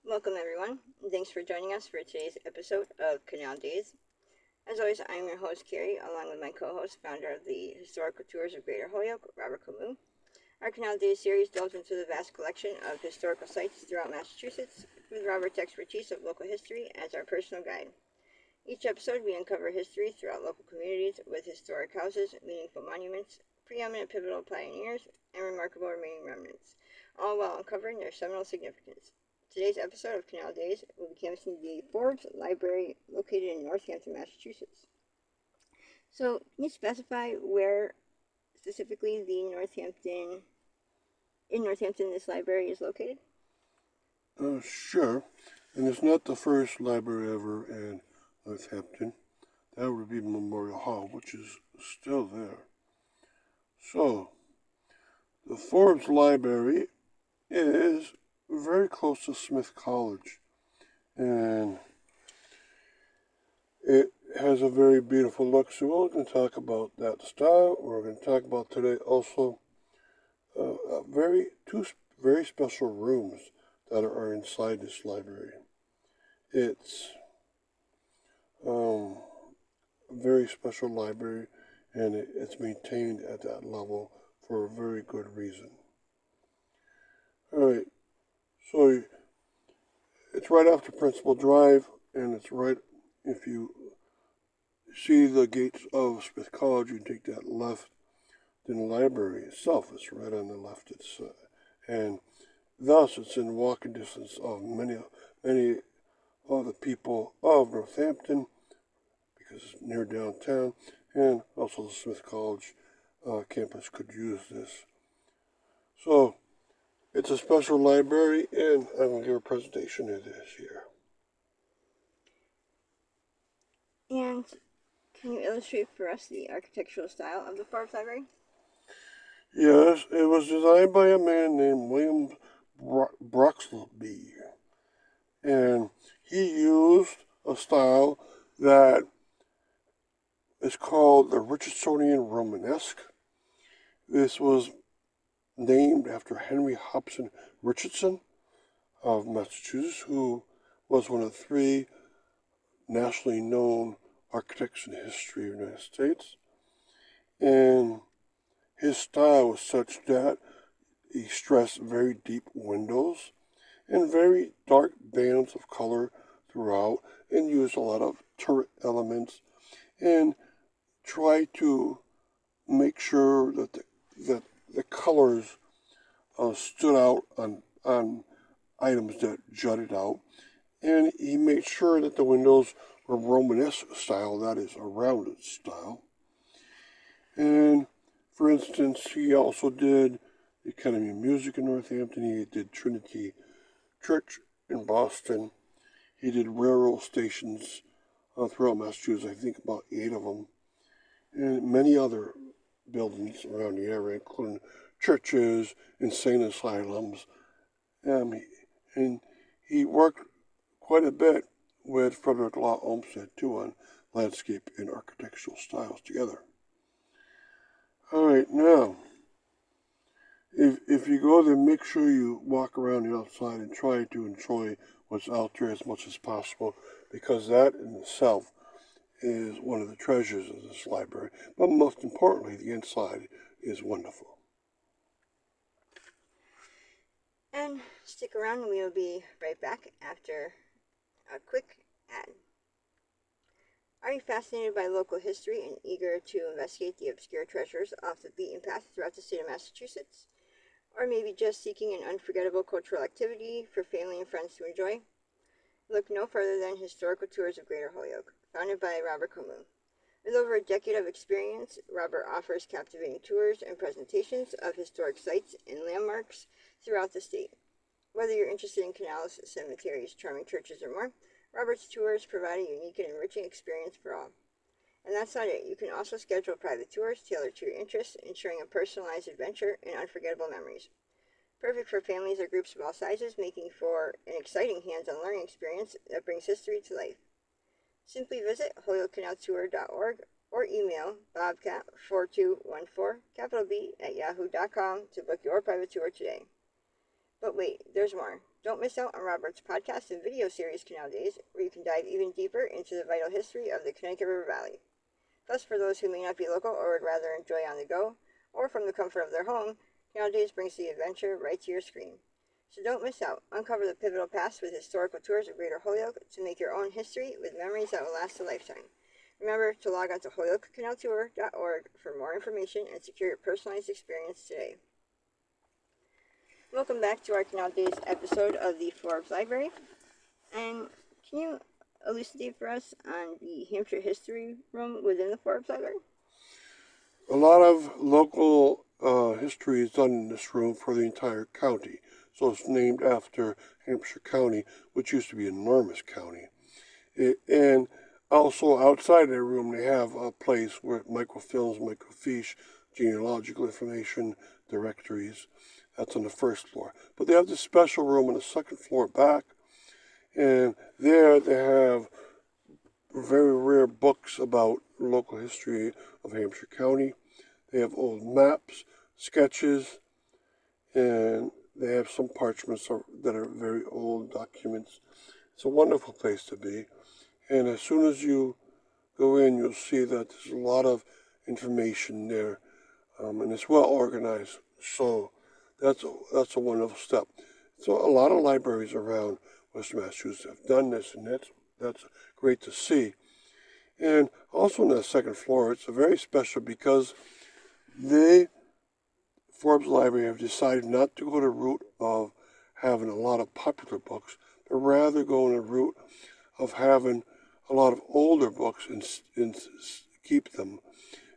Welcome, everyone, and thanks for joining us for today's episode of Canal Days. As always, I'm your host, Carrie, along with my co-host, founder of the Historical Tours of Greater Holyoke, Robert Camus. Our Canal Days series delves into the vast collection of historical sites throughout Massachusetts, with Robert's expertise of local history as our personal guide. Each episode, we uncover history throughout local communities with historic houses, meaningful monuments, preeminent pivotal pioneers, and remarkable remaining remnants, all while uncovering their seminal significance. Today's episode of Canal Days will be canvassing the Forbes Library located in Northampton, Massachusetts. So, can you specify where specifically the Northampton this library is located? Sure. And it's not the first library ever in Northampton. That would be Memorial Hall, which is still there. So, the Forbes Library is very close to Smith College. And it has a very beautiful look. So we're going to talk about that style. We're going to talk about today also two very special rooms that are inside this library. It's a very special library, and it's maintained at that level for a very good reason. All right, so it's right after Principal Drive, and it's right, if you see the gates of Smith College, you take that left, then the library itself is right on the left. And thus it's in walking distance of many of the people of Northampton, because it's near downtown, and also the Smith College campus could use this. So it's a special library, and I'm going to give a presentation of this here. And can you illustrate for us the architectural style of the Forbes Library? Yes, it was designed by a man named William Broxleby, and he used a style that is called the Richardsonian Romanesque. This was named after Henry Hobson Richardson of Massachusetts, who was one of three nationally known architects in the history of the United States. And his style was such that he stressed very deep windows and very dark bands of color throughout, and used a lot of turret elements, and tried to make sure that the colors stood out on items that jutted out. And he made sure that the windows were Romanesque style, that is, a rounded style. And, for instance, he also did the Academy of Music in Northampton. He did Trinity Church in Boston. He did railroad stations throughout Massachusetts, I think about 8 of them. And many other buildings around the area, including churches, insane asylums. And he worked quite a bit with Frederick Law Olmsted, too, on landscape and architectural styles together. All right, now, if you go there, make sure you walk around the outside and try to enjoy what's out there as much as possible, because that in itself is one of the treasures of this library. But most importantly, the inside is wonderful. And stick around, we will be right back after a quick ad. Are you fascinated by local history and eager to investigate the obscure treasures off the beaten path throughout the state of Massachusetts? Or maybe just seeking an unforgettable cultural activity for family and friends to enjoy? Look no further than Historical Tours of Greater Holyoke, founded by Robert Camus. With over a decade of experience, Robert offers captivating tours and presentations of historic sites and landmarks throughout the state. Whether you're interested in canals, cemeteries, charming churches, or more, Robert's tours provide a unique and enriching experience for all. And that's not it. You can also schedule private tours tailored to your interests, ensuring a personalized adventure and unforgettable memories. Perfect for families or groups of all sizes, making for an exciting hands-on learning experience that brings history to life. Simply visit holyokecanaltour.org or email bobcat4214, capital B, @yahoo.com to book your private tour today. But wait, there's more. Don't miss out on Robert's podcast and video series, Canal Days, where you can dive even deeper into the vital history of the Connecticut River Valley. Plus, for those who may not be local or would rather enjoy on the go, or from the comfort of their home, Canal Days brings the adventure right to your screen. So don't miss out. Uncover the pivotal past with historical tours of Greater Holyoke to make your own history with memories that will last a lifetime. Remember to log on to holyokecanaltour.org for more information and secure your personalized experience today. Welcome back to our Canal Days episode of the Forbes Library. And can you elucidate for us on the Hampshire History Room within the Forbes Library? A lot of local history is done in this room for the entire county. So it's named after Hampshire County, which used to be an enormous county. And also outside that room, they have a place where microfilms, microfiche, genealogical information, directories. That's on the first floor. But they have this special room on the second floor back. And there they have very rare books about local history of Hampshire County. They have old maps, sketches, and they have some parchments that are very old documents. It's a wonderful place to be. And as soon as you go in, you'll see that there's a lot of information there, and it's well organized. So that's a wonderful step. So a lot of libraries around Western Massachusetts have done this, and that's great to see. And also on the second floor, it's very special because Forbes Library have decided not to go the route of having a lot of popular books, but rather go in the route of having a lot of older books and keep them.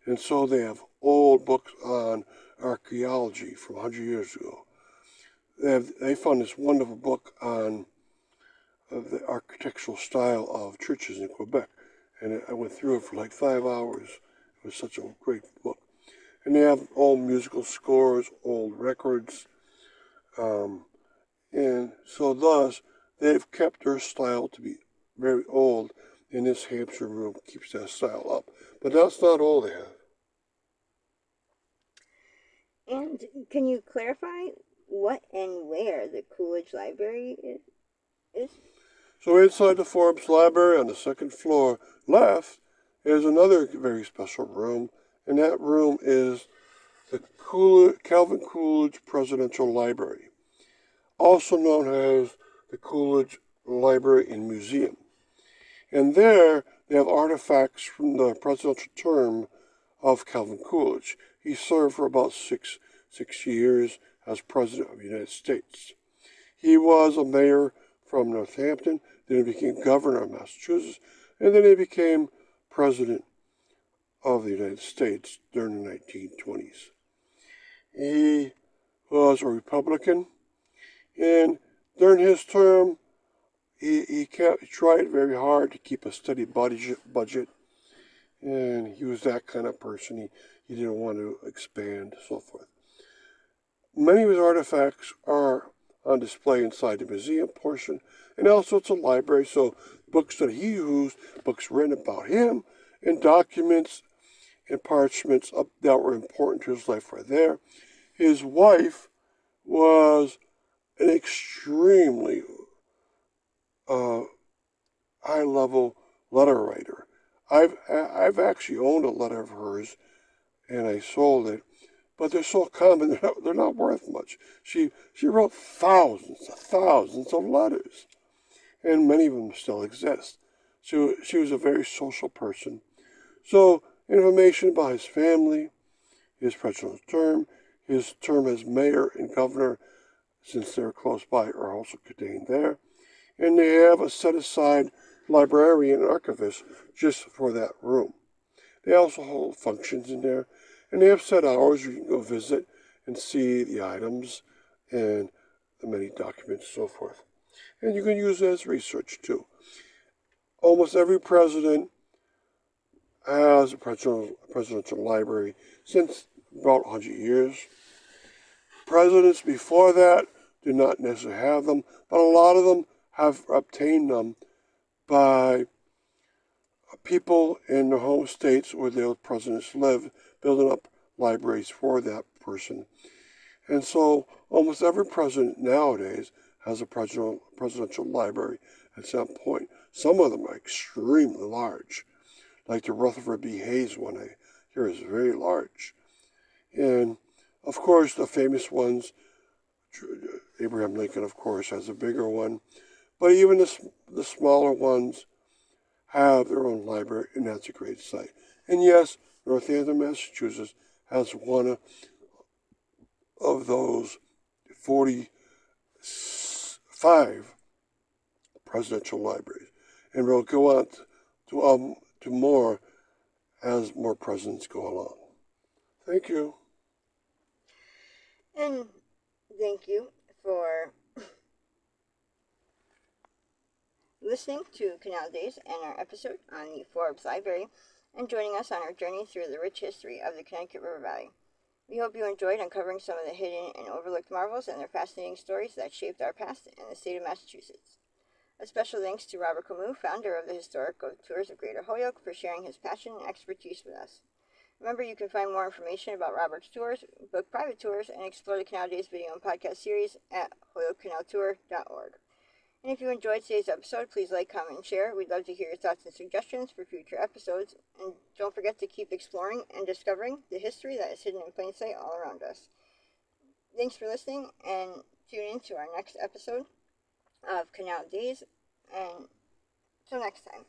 And so they have old books on archaeology from 100 years ago. They found this wonderful book on the architectural style of churches in Quebec. And I went through it for like 5 hours. It was such a great book. And they have old musical scores, old records. And so thus, they've kept their style to be very old, and this Hampshire room keeps that style up. But that's not all they have. And can you clarify what and where the Coolidge Library is? So inside the Forbes Library on the second floor left is another very special room, and that room is the Calvin Coolidge Presidential Library, also known as the Coolidge Library and Museum. And there they have artifacts from the presidential term of Calvin Coolidge. He served for about six years as President of the United States. He was a mayor from Northampton, then he became governor of Massachusetts, and then he became President of the United States during the 1920s. He was a Republican, and during his term, he tried very hard to keep a steady budget, and he was that kind of person. He didn't want to expand, so forth. Many of his artifacts are on display inside the museum portion, and also it's a library, so books that he used, books written about him, and documents and parchments that were important to his life were there. His wife was an extremely high-level letter writer. I've actually owned a letter of hers, and I sold it, but they're so common they're not worth much. She wrote thousands of letters, and many of them still exist. She was a very social person. So information about his family, his presidential term, his term as mayor and governor, since they're close by, are also contained there. And they have a set-aside librarian and archivist just for that room. They also hold functions in there, and they have set hours where you can go visit and see the items and the many documents and so forth. And you can use it as research too. Almost every president has a presidential library since about 100 years. Presidents before that do not necessarily have them, but a lot of them have obtained them by people in their home states where those presidents live, building up libraries for that person. And so almost every president nowadays has a presidential library at some point. Some of them are extremely large, like the Rutherford B. Hayes one I hear is very large. And of course, the famous ones, Abraham Lincoln, of course, has a bigger one. But even the smaller ones have their own library, and that's a great site. And yes, Northampton, Massachusetts has one of those 45 presidential libraries. And we'll go on to more as more presidents go along. Thank you. And thank you for listening to Canal Days and our episode on the Forbes Library and joining us on our journey through the rich history of the Connecticut River Valley. We hope you enjoyed uncovering some of the hidden and overlooked marvels and their fascinating stories that shaped our past in the state of Massachusetts. A special thanks to Robert Camus, founder of the Historical Tours of Greater Holyoke, for sharing his passion and expertise with us. Remember, you can find more information about Robert's tours, book private tours, and explore the Canal Days video and podcast series at holyokecanaltour.org. And if you enjoyed today's episode, please like, comment, and share. We'd love to hear your thoughts and suggestions for future episodes. And don't forget to keep exploring and discovering the history that is hidden in plain sight all around us. Thanks for listening, and tune in to our next episode of Canal Days. And till next time.